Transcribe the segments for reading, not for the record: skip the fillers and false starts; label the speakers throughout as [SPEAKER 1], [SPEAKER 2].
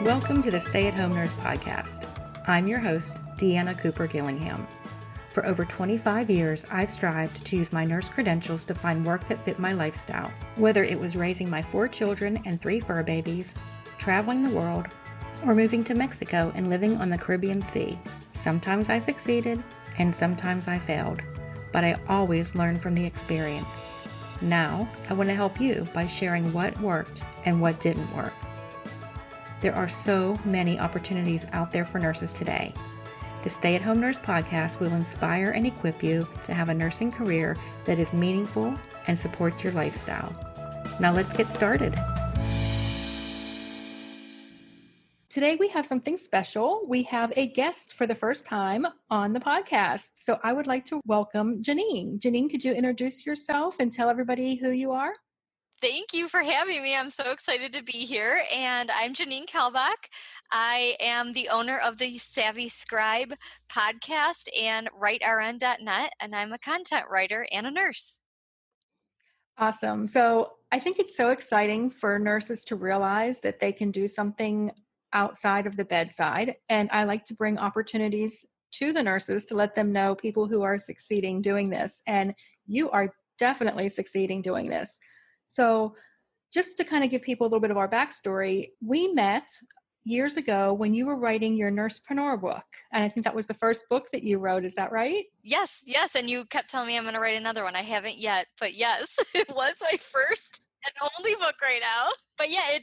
[SPEAKER 1] Welcome to the Stay-at-Home Nurse Podcast. I'm your host, Deanna Cooper Gillingham. For over 25 years, I've strived to use my nurse credentials to find work that fit my lifestyle, whether it was raising my 4 children and 3 fur babies, traveling the world, or moving to Mexico and living on the Caribbean Sea. Sometimes I succeeded, and sometimes I failed, but I always learned from the experience. Now, I want to help you by sharing what worked and what didn't work. There are so many opportunities out there for nurses today. The Stay-at-Home Nurse Podcast will inspire and equip you to have a nursing career that is meaningful and supports your lifestyle. Now let's get started. Today we have something special. We have a guest for the first time on the podcast. So I would like to welcome Janine. Janine, could you introduce yourself and tell everybody who you are?
[SPEAKER 2] Thank you for having me. I'm so excited to be here. And I'm Janine Kalbach. I am the owner of the Savvy Scribe Podcast and writern.net, and I'm a content writer and a nurse.
[SPEAKER 1] Awesome. So I think it's so exciting for nurses to realize that they can do something outside of the bedside. And I like to bring opportunities to the nurses to let them know people who are succeeding doing this. And you are definitely succeeding doing this. So just to kind of give people a little bit of our backstory, we met years ago when you were writing your Nursepreneur book. And I think that was the first book that you wrote. Is that right?
[SPEAKER 2] Yes. And you kept telling me I'm going to write another one. I haven't yet, but yes, it was my first and only book right now. But yeah,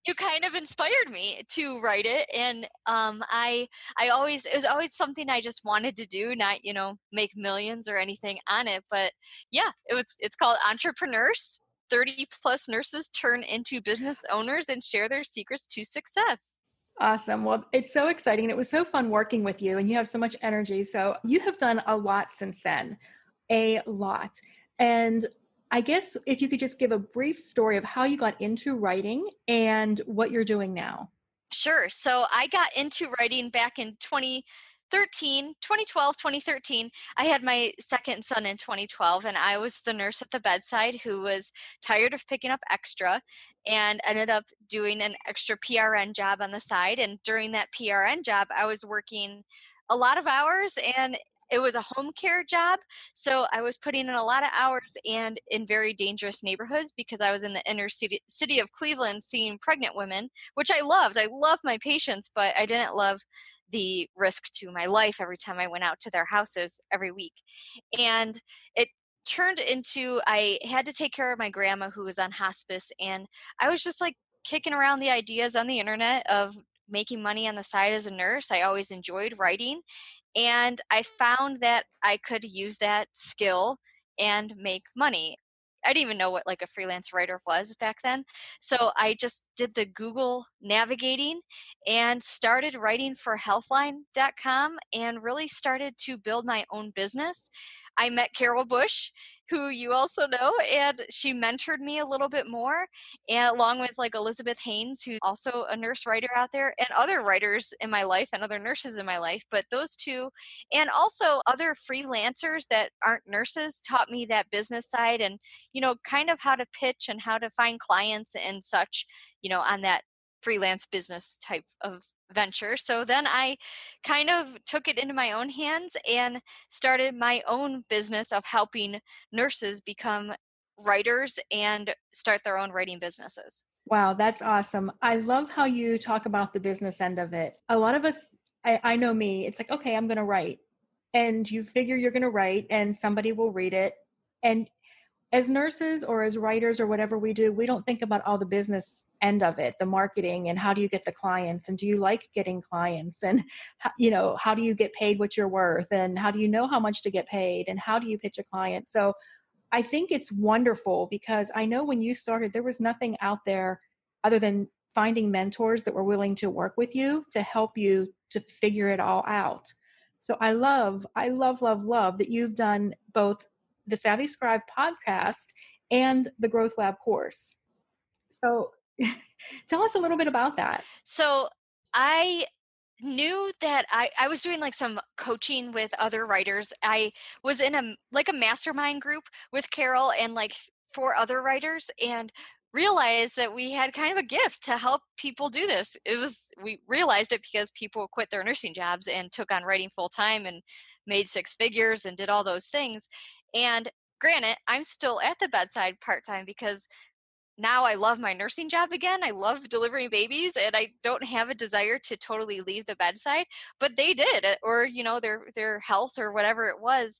[SPEAKER 2] you kind of inspired me to write it. And it was always something I just wanted to do, not, make millions or anything on it. But yeah, it's called Entrepreneurs. 30 plus nurses turn into business owners and share their secrets to success.
[SPEAKER 1] Awesome. Well, it's so exciting. It was so fun working with you, and you have so much energy. So you have done a lot since then, a lot. And I guess if you could just give a brief story of how you got into writing and what you're doing now.
[SPEAKER 2] Sure. So I got into writing back in 2013. I had my second son in 2012, and I was the nurse at the bedside who was tired of picking up extra and ended up doing an extra PRN job on the side. And during that PRN job, I was working a lot of hours, and it was a home care job. So I was putting in a lot of hours and in very dangerous neighborhoods because I was in the inner city of Cleveland seeing pregnant women, which I loved. I loved my patients, but I didn't love the risk to my life every time I went out to their houses every week. And it turned into, I had to take care of my grandma who was on hospice. And I was just like kicking around the ideas on the internet of making money on the side as a nurse. I always enjoyed writing. And I found that I could use that skill and make money. I didn't even know what like a freelance writer was back then. So I just did the Google navigating and started writing for healthline.com and really started to build my own business. I met Carol Bush, who you also know, and she mentored me a little bit more, and along with like Elizabeth Haynes, who's also a nurse writer out there, and other writers in my life and other nurses in my life. But those two, and also other freelancers that aren't nurses, taught me that business side and, kind of how to pitch and how to find clients and such, on that freelance business type of venture. So then I kind of took it into my own hands and started my own business of helping nurses become writers and start their own writing businesses.
[SPEAKER 1] Wow, that's awesome. I love how you talk about the business end of it. A lot of us, I know me, it's like, okay, I'm going to write. And you figure you're going to write and somebody will read it. And as nurses or as writers or whatever we do, we don't think about all the business end of it, the marketing and how do you get the clients and do you like getting clients and, how do you get paid what you're worth and how do you know how much to get paid and how do you pitch a client? So I think it's wonderful because I know when you started, there was nothing out there other than finding mentors that were willing to work with you to help you to figure it all out. So I love that you've done both the Savvy Scribe podcast and the Growth Lab course. So tell us a little bit about that.
[SPEAKER 2] So I knew that I was doing like some coaching with other writers. I was in a mastermind group with Carol and like 4 other writers. And realized that we had kind of a gift to help people do this. We realized it because people quit their nursing jobs and took on writing full time and made six figures and did all those things. And granted, I'm still at the bedside part time because now I love my nursing job again. I love delivering babies and I don't have a desire to totally leave the bedside, but they did, or their health or whatever it was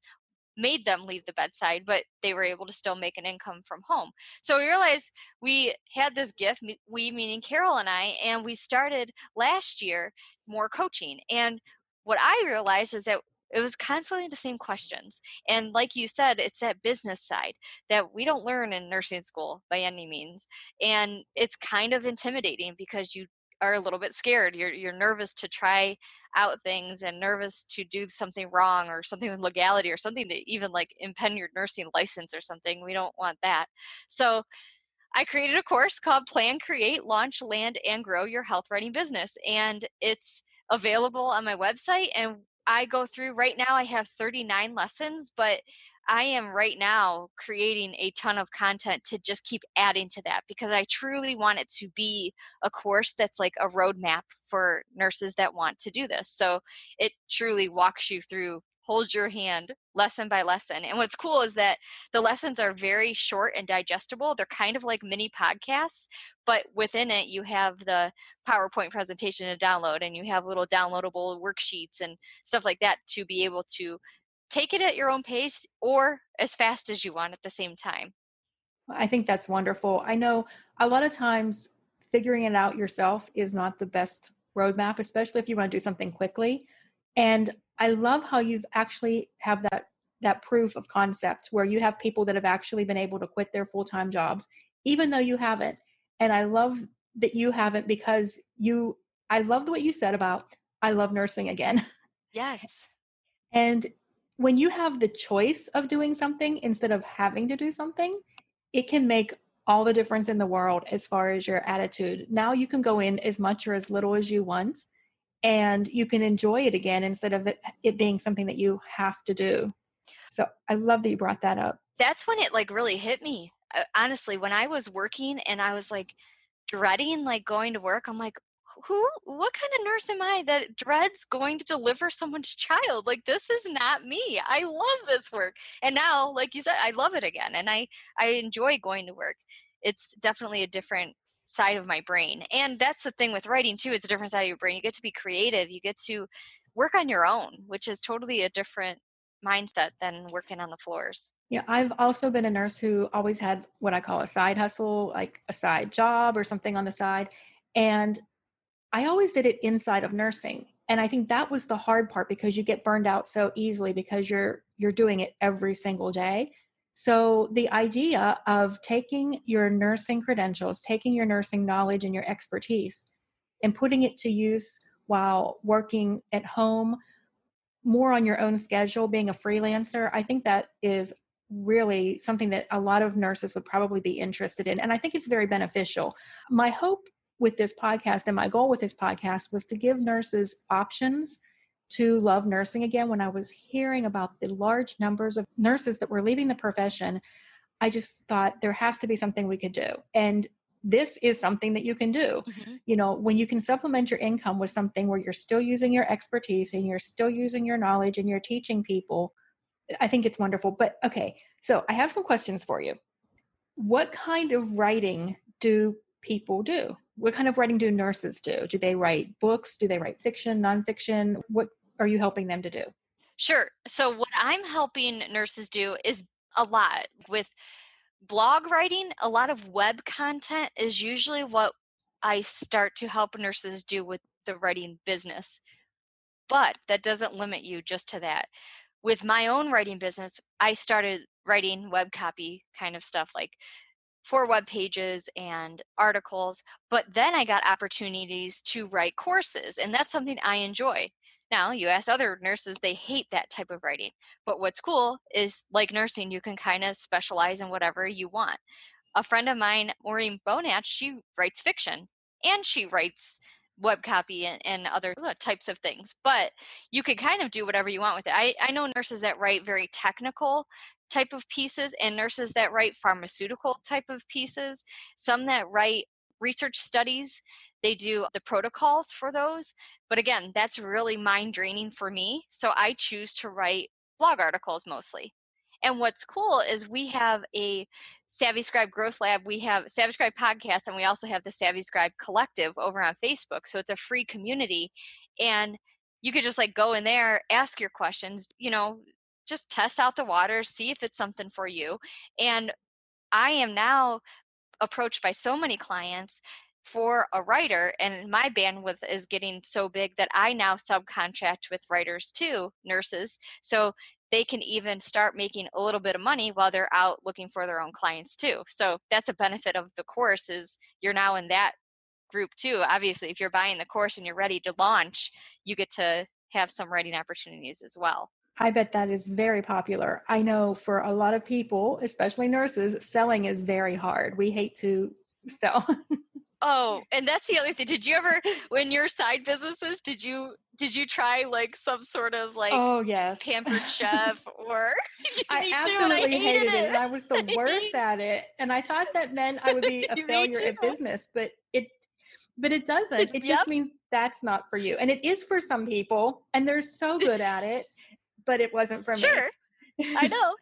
[SPEAKER 2] made them leave the bedside, but they were able to still make an income from home. So we realized we had this gift, we meaning Carol and I, and we started last year more coaching. And what I realized is that it was constantly the same questions. And like you said, it's that business side that we don't learn in nursing school by any means. And it's kind of intimidating because you are a little bit scared. You're nervous to try out things and nervous to do something wrong or something with legality or something to even like impede your nursing license or something. We don't want that. So I created a course called Plan, Create, Launch, Land, and Grow Your Health Writing Business. And it's available on my website. And I go through right now, I have 39 lessons, but I am right now creating a ton of content to just keep adding to that because I truly want it to be a course that's like a roadmap for nurses that want to do this. So it truly walks you through, holds your hand lesson by lesson. And what's cool is that the lessons are very short and digestible. They're kind of like mini podcasts, but within it, you have the PowerPoint presentation to download, and you have little downloadable worksheets and stuff like that to be able to take it at your own pace or as fast as you want at the same time.
[SPEAKER 1] I think that's wonderful. I know a lot of times figuring it out yourself is not the best roadmap, especially if you want to do something quickly. And I love how you've actually have that proof of concept where you have people that have actually been able to quit their full-time jobs, even though you haven't. And I love that you haven't because I loved what you said about I love nursing again.
[SPEAKER 2] Yes.
[SPEAKER 1] And when you have the choice of doing something instead of having to do something, it can make all the difference in the world as far as your attitude. Now you can go in as much or as little as you want, and you can enjoy it again instead of it being something that you have to do. So I love that you brought that up.
[SPEAKER 2] That's when it like really hit me. Honestly, when I was working and I was like dreading like going to work, I'm like, what kind of nurse am I that dreads going to deliver someone's child? Like, this is not me. I love this work. And now, like you said, I love it again. And I enjoy going to work. It's definitely a different side of my brain. And that's the thing with writing too. It's a different side of your brain. You get to be creative. You get to work on your own, which is totally a different mindset than working on the floors.
[SPEAKER 1] Yeah, I've also been a nurse who always had what I call a side hustle, like a side job or something on the side. And I always did it inside of nursing. And I think that was the hard part because you get burned out so easily because you're doing it every single day. So the idea of taking your nursing credentials, taking your nursing knowledge and your expertise and putting it to use while working at home more on your own schedule, being a freelancer, I think that is really something that a lot of nurses would probably be interested in. And I think it's very beneficial. My hope with this podcast and my goal with this podcast was to give nurses options to love nursing again. When I was hearing about the large numbers of nurses that were leaving the profession, I just thought there has to be something we could do. And this is something that you can do.
[SPEAKER 2] Mm-hmm.
[SPEAKER 1] You know, when you can supplement your income with something where you're still using your expertise and you're still using your knowledge and you're teaching people, I think it's wonderful. But okay, so I have some questions for you. What kind of writing do people do? What kind of writing do nurses do? Do they write books? Do they write fiction, nonfiction? What are you helping them to do?
[SPEAKER 2] Sure. So what I'm helping nurses do is a lot with blog writing. A lot of web content is usually what I start to help nurses do with the writing business. But that doesn't limit you just to that. With my own writing business, I started writing web copy kind of stuff like for web pages and articles, but then I got opportunities to write courses, and that's something I enjoy. Now, you ask other nurses, they hate that type of writing. But what's cool is, like nursing, you can kind of specialize in whatever you want. A friend of mine, Maureen Bonatch, she writes fiction and she writes web copy and other types of things. But you can kind of do whatever you want with it. I know nurses that write very technical type of pieces and nurses that write pharmaceutical type of pieces, some that write research studies. They do the protocols for those. But again, that's really mind draining for me. So I choose to write blog articles mostly. And what's cool is we have a Savvy Scribe Growth Lab. We have Savvy Scribe Podcast, and we also have the Savvy Scribe Collective over on Facebook. So it's a free community. And you could just like go in there, ask your questions, just test out the water, see if it's something for you. And I am now approached by so many clients for a writer, and my bandwidth is getting so big that I now subcontract with writers too, nurses, so they can even start making a little bit of money while they're out looking for their own clients too. So that's a benefit of the course, is you're now in that group too. Obviously, if you're buying the course and you're ready to launch, you get to have some writing opportunities as well.
[SPEAKER 1] I bet that is very popular. I know for a lot of people, especially nurses, selling is very hard. We hate to sell.
[SPEAKER 2] Oh, and that's the other thing. Did you ever, when your side businesses, did you try like some sort of like
[SPEAKER 1] oh yes,
[SPEAKER 2] pampered chef or?
[SPEAKER 1] I absolutely hated it. And I was the worst at it. And I thought that meant I would be a failure at business, but it doesn't. It just means that's not for you. And it is for some people, and they're so good at it, but it wasn't for me.
[SPEAKER 2] Sure, I know.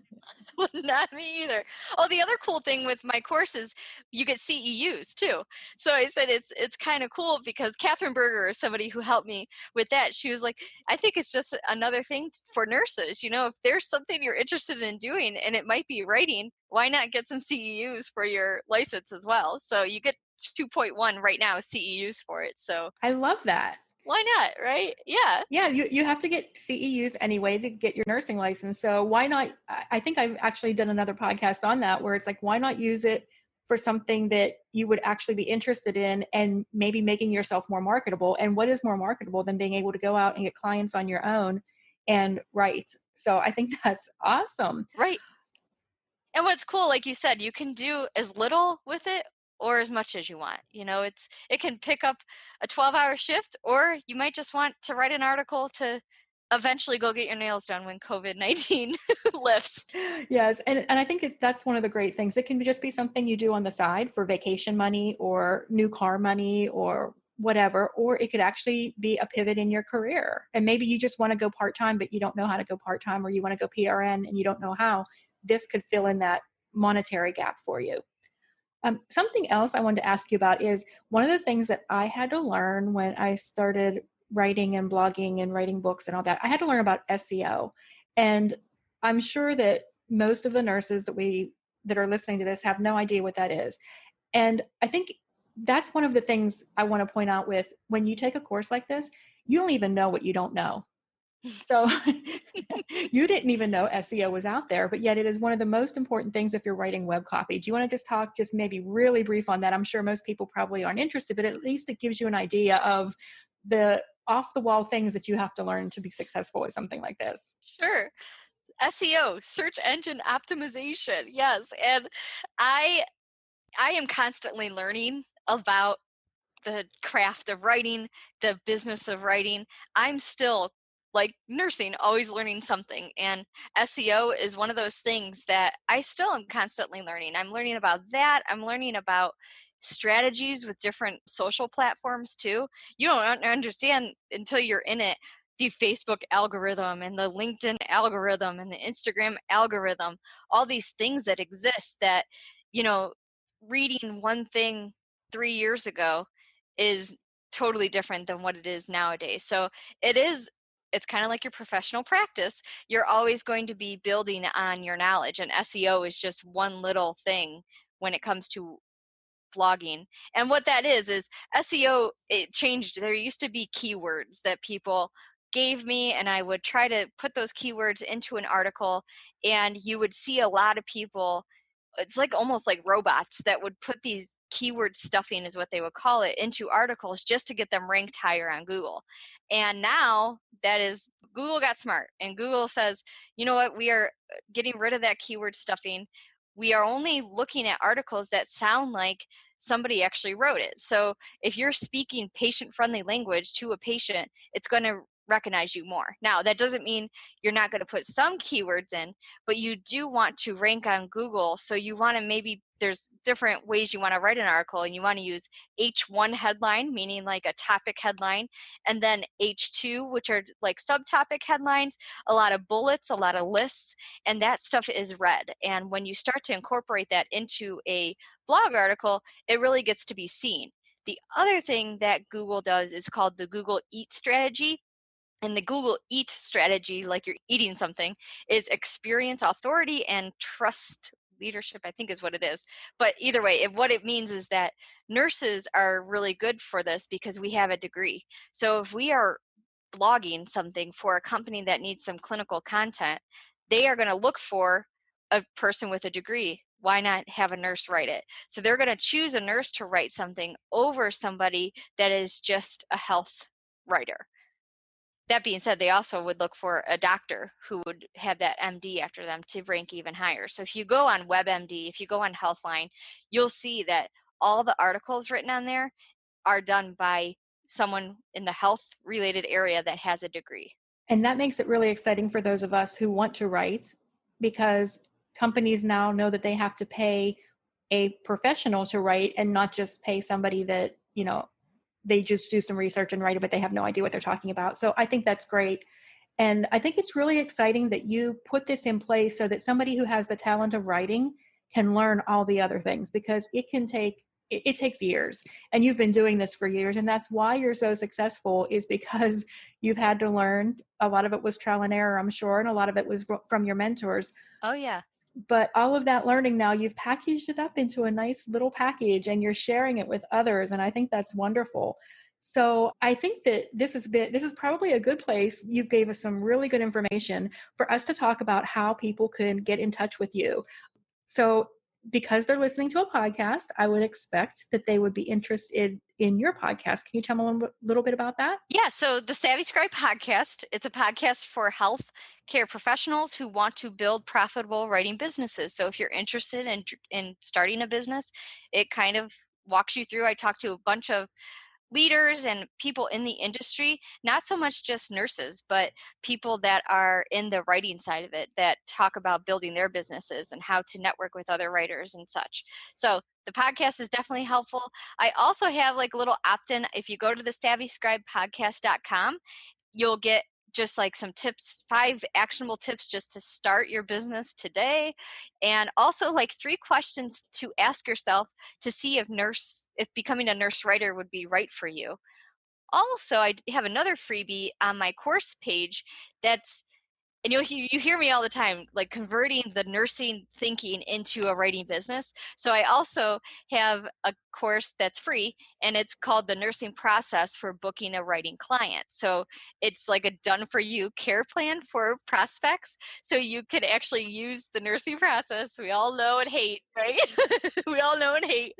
[SPEAKER 2] Well, not me either. Oh, the other cool thing with my course is you get CEUs too. So I said it's kind of cool because Catherine Berger is somebody who helped me with that. She was like, I think it's just another thing for nurses. If there's something you're interested in doing and it might be writing, why not get some CEUs for your license as well? So you get 2.1 right now CEUs for it. So
[SPEAKER 1] I love that.
[SPEAKER 2] Why not, right? Yeah.
[SPEAKER 1] Yeah, you have to get CEUs anyway to get your nursing license. So why not? I think I've actually done another podcast on that where it's like, why not use it for something that you would actually be interested in and maybe making yourself more marketable? And what is more marketable than being able to go out and get clients on your own and write? So I think that's awesome.
[SPEAKER 2] Right. And what's cool, like you said, you can do as little with it or as much as you want. It can pick up a 12-hour shift, or you might just want to write an article to eventually go get your nails done when COVID-19 lifts.
[SPEAKER 1] Yes. And I think that's one of the great things. It can just be something you do on the side for vacation money or new car money or whatever, or it could actually be a pivot in your career. And maybe you just want to go part-time, but you don't know how to go part-time, or you want to go PRN and you don't know how. This could fill in that monetary gap for you. Something else I wanted to ask you about is one of the things that I had to learn when I started writing and blogging and writing books and all that. I had to learn about SEO. And I'm sure that most of the nurses that are listening to this have no idea what that is. And I think that's one of the things I want to point out with when you take a course like this, you don't even know what you don't know. So you didn't even know SEO was out there, but yet it is one of the most important things if you're writing web copy. Do you want to just maybe really brief on that? I'm sure most people probably aren't interested, but at least it gives you an idea of the off the wall things that you have to learn to be successful with something like this.
[SPEAKER 2] Sure. SEO, search engine optimization. Yes. And I am constantly learning about the craft of writing, the business of writing. I'm still, like nursing, always learning something. And SEO is one of those things that I still am constantly learning. I'm learning about that. I'm learning about strategies with different social platforms too. You don't understand until you're in it, the Facebook algorithm and the LinkedIn algorithm and the Instagram algorithm, all these things that exist that, reading one thing 3 years ago is totally different than what it is nowadays. So it's kind of like your professional practice. You're always going to be building on your knowledge, and SEO is just one little thing when it comes to blogging. And what that is SEO, it changed. There used to be keywords that people gave me, and I would try to put those keywords into an article, and you would see a lot of people, it's like almost like robots that would put these keyword stuffing is what they would call it into articles just to get them ranked higher on Google. And now Google got smart, and Google says, you know what, we are getting rid of that keyword stuffing. We are only looking at articles that sound like somebody actually wrote it. So if you're speaking patient-friendly language to a patient, it's going to recognize you more. Now, that doesn't mean you're not going to put some keywords in, but you do want to rank on Google. So you want to maybe, there's different ways you want to write an article, and you want to use H1 headline, meaning like a topic headline, and then H2, which are like subtopic headlines, a lot of bullets, a lot of lists, and that stuff is read. And when you start to incorporate that into a blog article, it really gets to be seen. The other thing that Google does is called the Google Eat strategy. And the Google Eat strategy, like you're eating something, is experience, authority, and trust leadership, I think is what it is. But either way, what it means is that nurses are really good for this because we have a degree. So if we are blogging something for a company that needs some clinical content, they are going to look for a person with a degree. Why not have a nurse write it? So they're going to choose a nurse to write something over somebody that is just a health writer. That being said, they also would look for a doctor who would have that MD after them to rank even higher. So if you go on WebMD, if you go on Healthline, you'll see that all the articles written on there are done by someone in the health related area that has a degree.
[SPEAKER 1] And that makes it really exciting for those of us who want to write, because companies now know that they have to pay a professional to write and not just pay somebody that, they just do some research and write it, but they have no idea what they're talking about. So I think that's great. And I think it's really exciting that you put this in place so that somebody who has the talent of writing can learn all the other things, because it takes years, and you've been doing this for years. And that's why you're so successful, is because you've had to learn. A lot of it was trial and error, I'm sure. And a lot of it was from your mentors.
[SPEAKER 2] Oh yeah.
[SPEAKER 1] But all of that learning, now you've packaged it up into a nice little package and you're sharing it with others. And I think that's wonderful. So I think that this is probably a good place. You gave us some really good information for us to talk about how people can get in touch with you. So because they're listening to a podcast, I would expect that they would be interested in your podcast. Can you tell me a little bit about that?
[SPEAKER 2] Yeah, so the Savvy Scribe Podcast, it's a podcast for health care professionals who want to build profitable writing businesses. So if you're interested in starting a business, it kind of walks you through. I talked to a bunch of leaders and people in the industry, not so much just nurses, but people that are in the writing side of it, that talk about building their businesses and how to network with other writers and such. So the podcast is definitely helpful. I also have like a little opt-in. If you go to the savvyscribepodcast.com, you'll get just like some tips, 5 actionable tips just to start your business today. And also like 3 questions to ask yourself to see if becoming a nurse writer would be right for you. Also, I have another freebie on my course page that's, and you hear me all the time, like converting the nursing thinking into a writing business. So I also have a course that's free, and it's called the Nursing Process for Booking a Writing Client. So it's like a done for you care plan for prospects. So you can actually use the nursing process we all know and hate, right? We all know and hate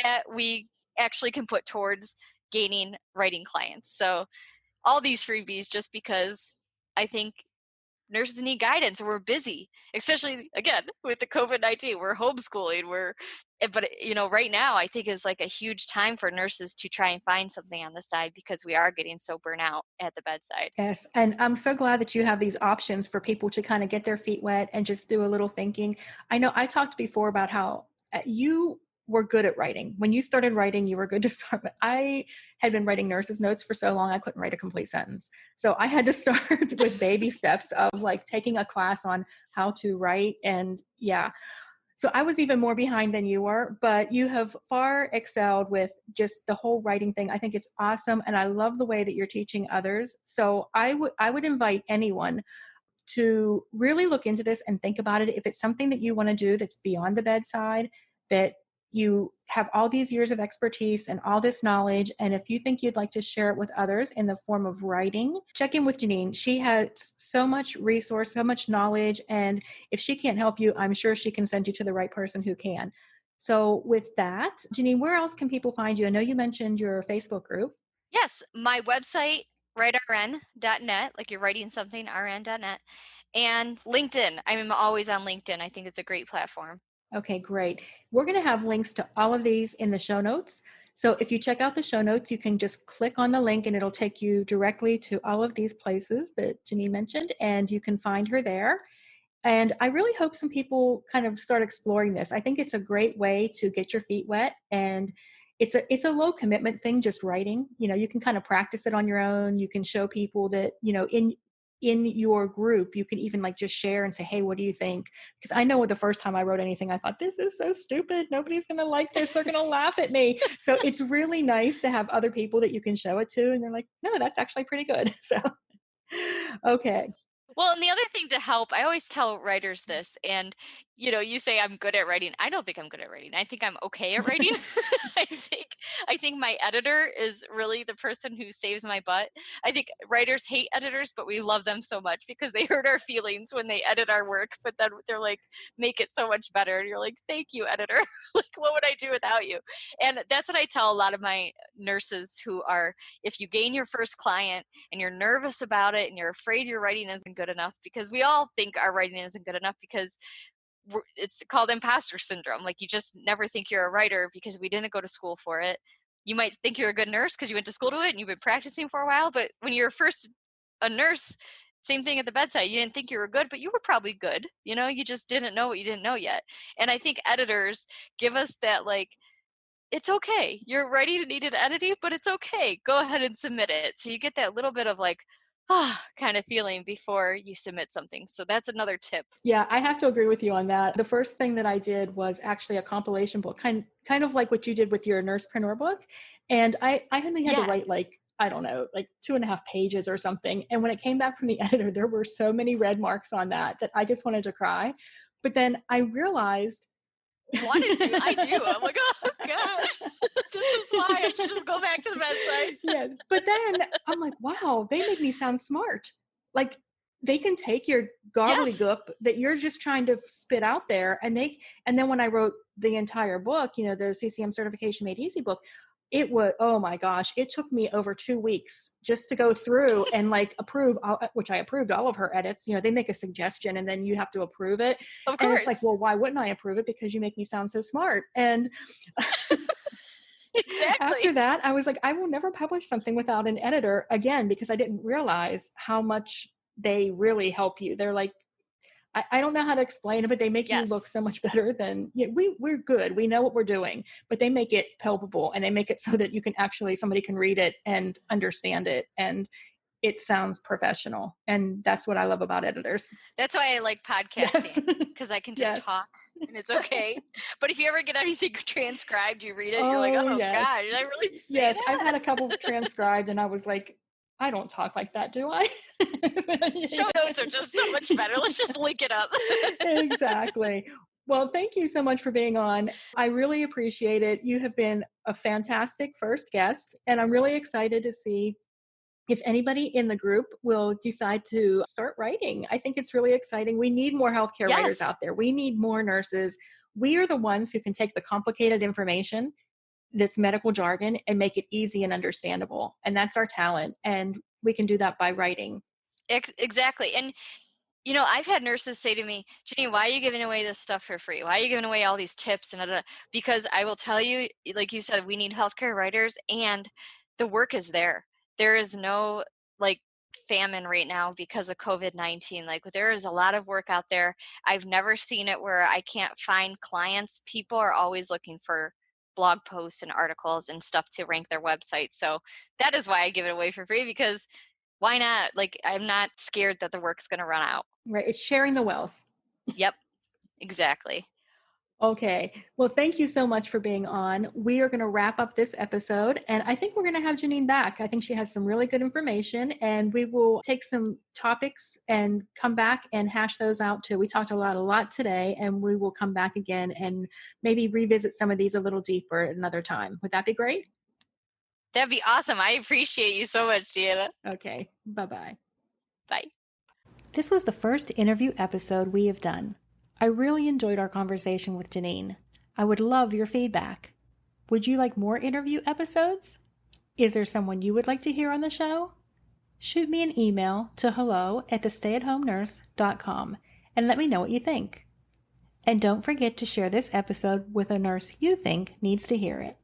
[SPEAKER 2] that we actually can put towards gaining writing clients. So all these freebies, just because I think nurses need guidance, and we're busy, especially again with the COVID-19. We're homeschooling. But right now I think is like a huge time for nurses to try and find something on the side, because we are getting so burnt out at the bedside.
[SPEAKER 1] Yes. And I'm so glad that you have these options for people to kind of get their feet wet and just do a little thinking. I know I talked before about how you were good at writing. When you started writing, you were good to start. But I had been writing nurses' notes for so long, I couldn't write a complete sentence. So I had to start with baby steps of like taking a class on how to write. And yeah, so I was even more behind than you were, but you have far excelled with just the whole writing thing. I think it's awesome. And I love the way that you're teaching others. So I would invite anyone to really look into this and think about it. If it's something that you want to do that's beyond the bedside, that you have all these years of expertise and all this knowledge, and if you think you'd like to share it with others in the form of writing, check in with Janine. She has so much resource, so much knowledge, and if she can't help you, I'm sure she can send you to the right person who can. So with that, Janine, where else can people find you? I know you mentioned your Facebook group.
[SPEAKER 2] Yes, my website, writern.net, like you're writing something, rn.net, and LinkedIn. I'm always on LinkedIn. I think it's a great platform.
[SPEAKER 1] Okay, great. We're going to have links to all of these in the show notes. So if you check out the show notes, you can just click on the link and it'll take you directly to all of these places that Janine mentioned, and you can find her there. And I really hope some people kind of start exploring this. I think it's a great way to get your feet wet, and it's a low commitment thing, just writing. You can kind of practice it on your own. You can show people that, in your group, you can even like just share and say, hey, what do you think? Because I know the first time I wrote anything, I thought, this is so stupid. Nobody's going to like this. They're going to laugh at me. So it's really nice to have other people that you can show it to. And they're like, no, that's actually pretty good. So, okay.
[SPEAKER 2] Well, and the other thing to help, I always tell writers this, and you say I'm good at writing. I don't think I'm good at writing. I think I'm okay at writing. I think my editor is really the person who saves my butt. I think writers hate editors, but we love them so much because they hurt our feelings when they edit our work, but then they're like, make it so much better. And you're like, thank you, editor. Like, what would I do without you? And that's what I tell a lot of my nurses who are, if you gain your first client and you're nervous about it and you're afraid your writing isn't good enough, because we all think our writing isn't good enough because it's called imposter syndrome. Like, you just never think you're a writer because we didn't go to school for it. You might think you're a good nurse because you went to school to it and you've been practicing for a while, but when you're first a nurse, same thing at the bedside. You didn't think you were good, but you were probably good. You just didn't know what you didn't know yet. And I think editors give us that, like, it's okay. Your writing needed editing, but it's okay. Go ahead and submit it. So you get that little bit of like, kind of feeling before you submit something. So that's another tip.
[SPEAKER 1] Yeah, I have to agree with you on that. The first thing that I did was actually a compilation book, kind of like what you did with your Nursepreneur book. And I only had to write like 2.5 pages or something. And when it came back from the editor, there were so many red marks on that I just wanted to cry. But then I realized
[SPEAKER 2] wanted to. I do. I'm like, oh gosh, this is why I should just go back to the bedside.
[SPEAKER 1] Yes. But then I'm like, wow, they make me sound smart. Like, they can take your gobbledygook that you're just trying to spit out there. And then when I wrote the entire book, the CCM Certification Made Easy book, it was, oh my gosh, it took me over 2 weeks just to go through and like approve, which I approved all of her edits. They make a suggestion and then you have to approve it.
[SPEAKER 2] Of course.
[SPEAKER 1] And it's like, well, why wouldn't I approve it? Because you make me sound so smart. And
[SPEAKER 2] exactly.
[SPEAKER 1] After that, I was like, I will never publish something without an editor again, because I didn't realize how much they really help you. They're like, I don't know how to explain it, but they make you look so much better than we're good. We know what we're doing, but they make it palpable and they make it so that somebody can read it and understand it. And it sounds professional. And that's what I love about editors.
[SPEAKER 2] That's why I like podcasting, because I can just talk and it's okay. But if you ever get anything transcribed, you read it, you're like, oh gosh, did I really say that?
[SPEAKER 1] I've had a couple transcribed and I was like, I don't talk like that, do I?
[SPEAKER 2] Show notes are just so much better. Let's just link it up.
[SPEAKER 1] Exactly. Well, thank you so much for being on. I really appreciate it. You have been a fantastic first guest, and I'm really excited to see if anybody in the group will decide to start writing. I think it's really exciting. We need more healthcare writers out there. We need more nurses. We are the ones who can take the complicated information that's medical jargon and make it easy and understandable. And that's our talent. And we can do that by writing.
[SPEAKER 2] Exactly. And, I've had nurses say to me, Janine, why are you giving away this stuff for free? Why are you giving away all these tips? Because I will tell you, like you said, we need healthcare writers and the work is there. There is no famine right now because of COVID-19. Like, there is a lot of work out there. I've never seen it where I can't find clients. People are always looking for blog posts and articles and stuff to rank their website. So that is why I give it away for free, because why not? Like, I'm not scared that the work's going to run out.
[SPEAKER 1] Right. It's sharing the wealth.
[SPEAKER 2] Yep, exactly.
[SPEAKER 1] Okay. Well, thank you so much for being on. We are going to wrap up this episode, and I think we're going to have Janine back. I think she has some really good information, and we will take some topics and come back and hash those out too. We talked a lot today, and we will come back again and maybe revisit some of these a little deeper at another time. Would that be great?
[SPEAKER 2] That'd be awesome. I appreciate you so much, Deanna.
[SPEAKER 1] Okay. Bye-bye.
[SPEAKER 2] Bye.
[SPEAKER 1] This was the first interview episode we have done. I really enjoyed our conversation with Janine. I would love your feedback. Would you like more interview episodes? Is there someone you would like to hear on the show? Shoot me an email to hello@thestayathomenurse.com and let me know what you think. And don't forget to share this episode with a nurse you think needs to hear it.